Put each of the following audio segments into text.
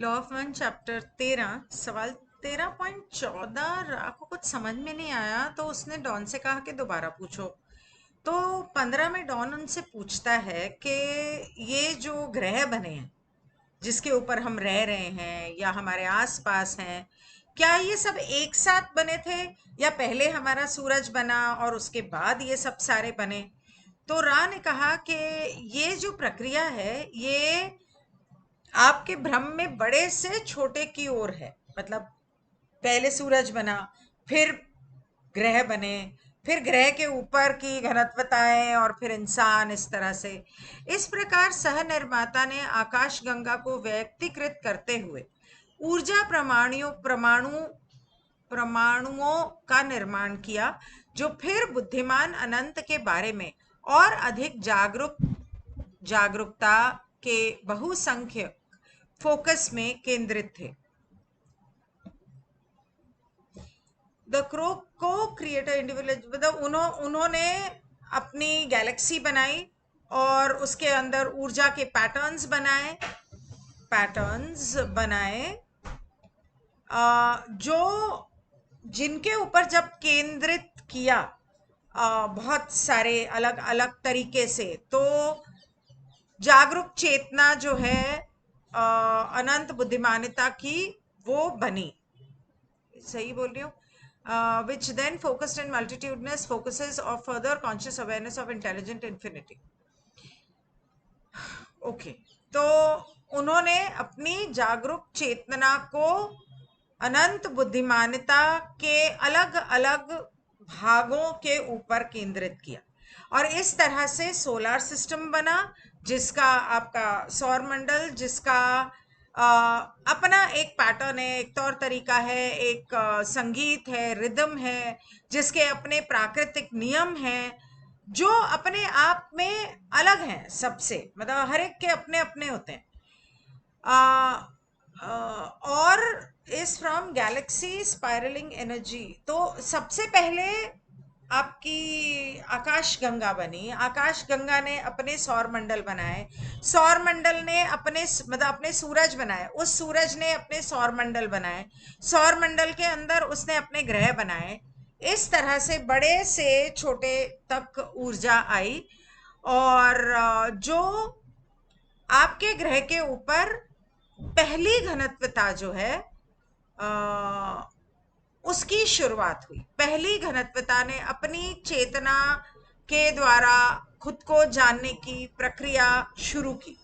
Law of one chapter 13 सवाल 13.14 रा को कुछ समझ में नहीं आया तो उसने डॉन से कहा कि दोबारा पूछो। तो 15 में डॉन उनसे पूछता है कि ये जो ग्रह बने हैं जिसके ऊपर हम रह रहे हैं या हमारे आसपास हैं, क्या ये सब एक साथ बने थे या पहले हमारा सूरज बना और उसके बाद ये सब सारे बने। तो रा ने कहा कि ये जो प्रक्रिया है ये आपके भ्रम में बड़े से छोटे की ओर है। मतलब पहले सूरज बना, फिर ग्रह बने, फिर ग्रह के ऊपर की घनत्वताएं और फिर इंसान, इस तरह से। इस प्रकार सह निर्माता ने आकाश गंगा को व्यक्तिकृत करते हुए ऊर्जा परमाणुओं का निर्माण किया, जो फिर बुद्धिमान अनंत के बारे में और अधिक जागरूकता के बहुसंख्य फोकस में केंद्रित थे। द को क्रिएटर इंडिविजुअल, मतलब उन्होंने अपनी गैलेक्सी बनाई और उसके अंदर ऊर्जा के पैटर्न्स बनाए जो जिनके ऊपर जब केंद्रित किया बहुत सारे अलग अलग तरीके से, तो जागरूक चेतना जो है अनंत बुद्धिमानता की वो बनी। सही बोल रही हूँ? which then focused in multitudinous focuses of further conscious awareness of intelligent infinity. Okay, तो उन्होंने अपनी जागरूक चेतना को अनंत बुद्धिमानता के अलग अलग भागों के ऊपर केंद्रित किया और इस तरह से सोलर सिस्टम बना, जिसका आपका सौर मंडल, जिसका अपना एक पैटर्न है, एक तौर तरीका है, एक संगीत है, रिदम है, जिसके अपने प्राकृतिक नियम हैं जो अपने आप में अलग हैं सबसे। मतलब हर एक के अपने अपने होते हैं। और is from Galaxy spiralling energy. तो सबसे पहले आपकी आकाश गंगा बनी। आकाश गंगा ने अपने सौर मंडल बनाए, सौर मंडल ने अपने सूरज बनाए, उस सूरज ने अपने सौर मंडल बनाए, सौर मंडल के अंदर उसने अपने ग्रह बनाए। इस तरह से बड़े से छोटे तक ऊर्जा आई और जो आपके ग्रह के ऊपर पहली घनत्वता जो है उसकी शुरुआत हुई। पहली घनत्वता ने अपनी चेतना के द्वारा खुद को जानने की प्रक्रिया शुरू की।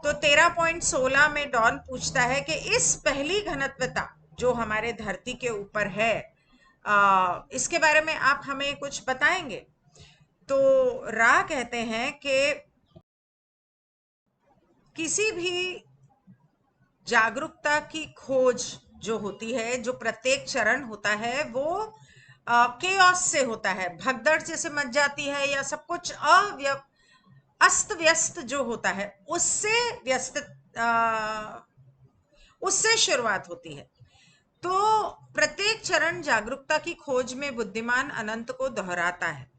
तो 13.16 में डॉन पूछता है कि इस पहली घनत्वता जो हमारे धरती के ऊपर है, इसके बारे में आप हमें कुछ बताएंगे। तो रा कहते हैं कि किसी भी जागरूकता की खोज जो होती है, जो प्रत्येक चरण होता है, वो केओस से होता है, भगदड़ जैसे मच जाती है या सब कुछ अस्त व्यस्त जो होता है उससे शुरुआत होती है। तो प्रत्येक चरण जागरूकता की खोज में बुद्धिमान अनंत को दोहराता है।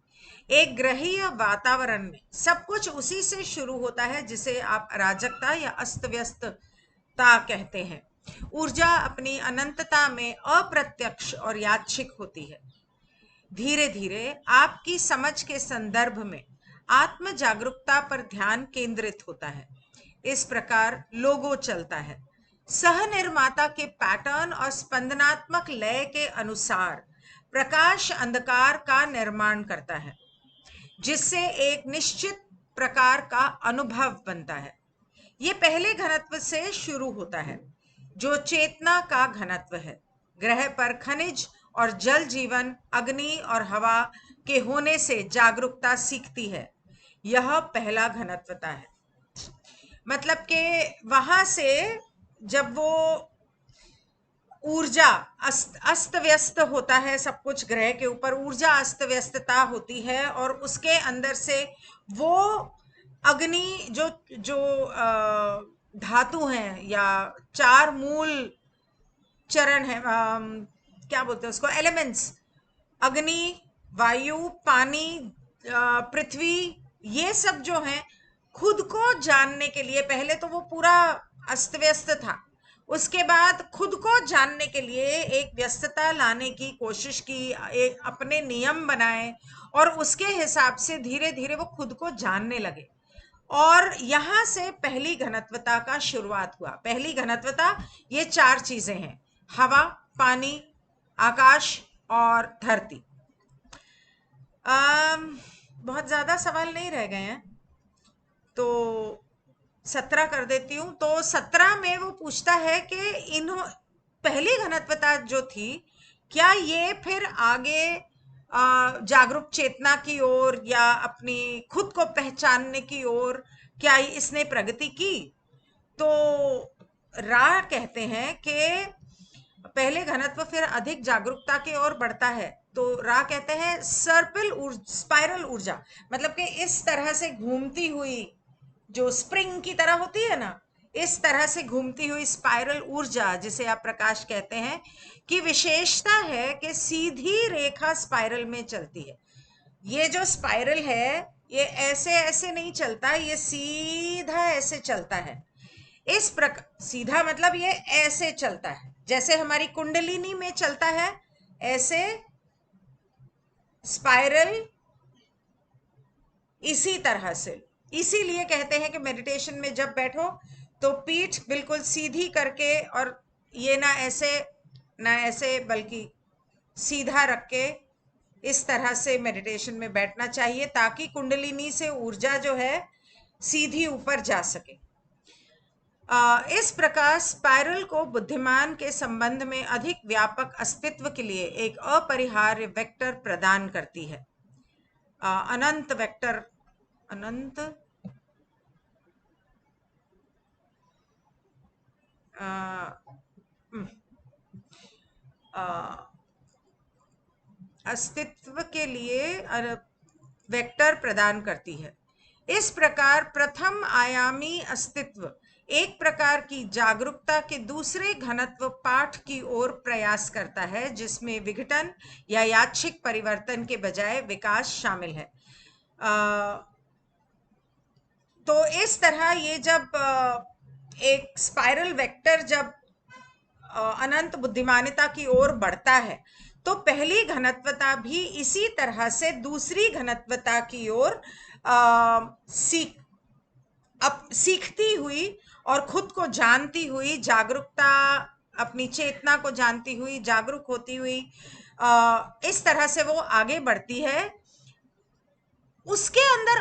एक ग्रहीय वातावरण में सब कुछ उसी से शुरू होता है जिसे आप अराजकता या अस्त व्यस्तता कहते हैं। ऊर्जा अपनी अनंतता में अप्रत्यक्ष और यादृच्छिक होती है। धीरे धीरे आपकी समझ के संदर्भ में आत्म जागरूकता पर ध्यान केंद्रित होता है। इस प्रकार लोगो चलता है, सह निर्माता के पैटर्न और स्पंदनात्मक लय के अनुसार प्रकाश अंधकार का निर्माण करता है, जिससे एक निश्चित प्रकार का अनुभव बनता है। ये पहले घनत्व से शुरू होता है जो चेतना का घनत्व है। ग्रह पर खनिज और जल जीवन, अग्नि और हवा के होने से जागरूकता सीखती है। यह पहला घनत्वता है। मतलब कि वहां से जब वो ऊर्जा अस्त व्यस्त होता है, सब कुछ ग्रह के ऊपर ऊर्जा अस्त व्यस्तता होती है और उसके अंदर से वो अग्नि जो जो धातु हैं या चार मूल चरण है, क्या बोलते हैं उसको, एलिमेंट्स, अग्नि, वायु, पानी, पृथ्वी, ये सब जो हैं खुद को जानने के लिए पहले तो वो पूरा अस्त व्यस्त था। उसके बाद खुद को जानने के लिए एक व्यस्तता लाने की कोशिश की, एक अपने नियम बनाए और उसके हिसाब से धीरे धीरे वो खुद को जानने लगे। और यहां से पहली घनत्वता का शुरुआत हुआ। पहली घनत्वता ये 4 चीजें हैं: हवा, पानी, आकाश और धरती। बहुत ज्यादा सवाल नहीं रह गए हैं, तो 17 कर देती हूँ। तो 17 में वो पूछता है कि इन्हों पहली घनत्वता जो थी, क्या ये फिर आगे जागरूक चेतना की ओर या अपनी खुद को पहचानने की ओर क्या इसने प्रगति की? तो रा कहते हैं कि पहले घनत्व फिर अधिक जागरूकता की ओर बढ़ता है। तो रा कहते हैं स्पाइरल ऊर्जा, मतलब कि इस तरह से घूमती हुई, जो स्प्रिंग की तरह होती है ना, इस तरह से घूमती हुई स्पाइरल ऊर्जा, जिसे आप प्रकाश कहते हैं, की विशेषता है कि सीधी रेखा स्पाइरल में चलती है। ये जो स्पाइरल है ये ऐसे ऐसे नहीं चलता, ये सीधा ऐसे चलता है। इस प्रकार सीधा मतलब ये ऐसे चलता है, जैसे हमारी कुंडलिनी में चलता है, ऐसे स्पाइरल इसी तरह से। इसीलिए कहते हैं कि मेडिटेशन में जब बैठो तो पीठ बिल्कुल सीधी करके, और ये ना ऐसे बल्कि सीधा रख के इस तरह से मेडिटेशन में बैठना चाहिए, ताकि कुंडलिनी से ऊर्जा जो है सीधी ऊपर जा सके। इस प्रकार स्पाइरल को बुद्धिमान के संबंध में अधिक व्यापक अस्तित्व के लिए एक अपरिहार्य वेक्टर प्रदान करती है। अनंत वेक्टर, अनंत अस्तित्व के लिए वेक्टर प्रदान करती है। इस प्रकार प्रथम आयामी अस्तित्व एक प्रकार की जागरूकता के दूसरे घनत्व पाठ की ओर प्रयास करता है, जिसमें विघटन या यादृच्छिक परिवर्तन के बजाय विकास शामिल है। तो इस तरह ये जब एक स्पाइरल वेक्टर जब अनंत बुद्धिमानिता की ओर बढ़ता है, तो पहली घनत्वता भी इसी तरह से दूसरी घनत्वता की ओर सीखती हुई और खुद को जानती हुई, जागरूकता, अपनी चेतना को जानती हुई, जागरूक होती हुई, इस तरह से वो आगे बढ़ती है। उसके अंदर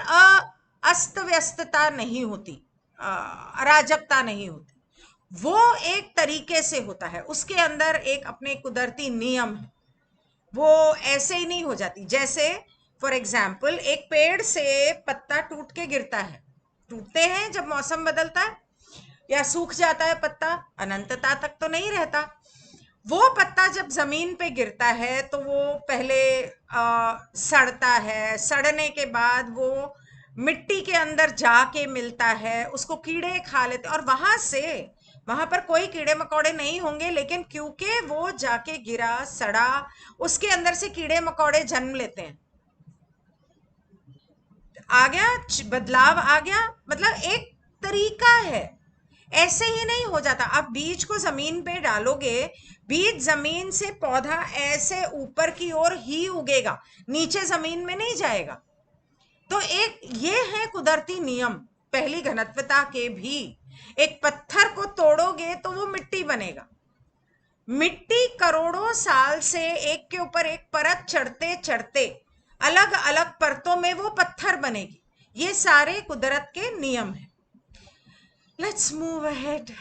अस्त व्यस्तता नहीं होती, अराजकता नहीं होती, वो एक तरीके से होता है। उसके अंदर एक अपने कुदरती नियम है, वो ऐसे ही नहीं हो जाती। जैसे फॉर एग्जाम्पल एक पेड़ से पत्ता टूट के गिरता है, टूटते हैं जब मौसम बदलता है, या सूख जाता है पत्ता, अनंतता तक तो नहीं रहता। वो पत्ता जब जमीन पे गिरता है तो वो पहले सड़ता है, सड़ने के बाद वो मिट्टी के अंदर जाके मिलता है, उसको कीड़े खा लेते, और वहां पर कोई कीड़े मकोड़े नहीं होंगे, लेकिन क्योंकि वो जाके गिरा, सड़ा, उसके अंदर से कीड़े मकोड़े जन्म लेते हैं। आ गया बदलाव, आ गया, मतलब एक तरीका है, ऐसे ही नहीं हो जाता। आप बीज को जमीन पे डालोगे, बीज जमीन से पौधा ऐसे ऊपर की ओर ही उगेगा, नीचे जमीन में नहीं जाएगा। तो एक ये है कुदरती नियम पहली घनत्वता के भी। एक पत्थर को तोड़ोगे तो वो मिट्टी बनेगा। मिट्टी करोड़ों साल से एक के ऊपर एक परत चढ़ते चढ़ते अलग अलग परतों में वो पत्थर बनेगी। ये सारे कुदरत के नियम हैं। Let's move ahead.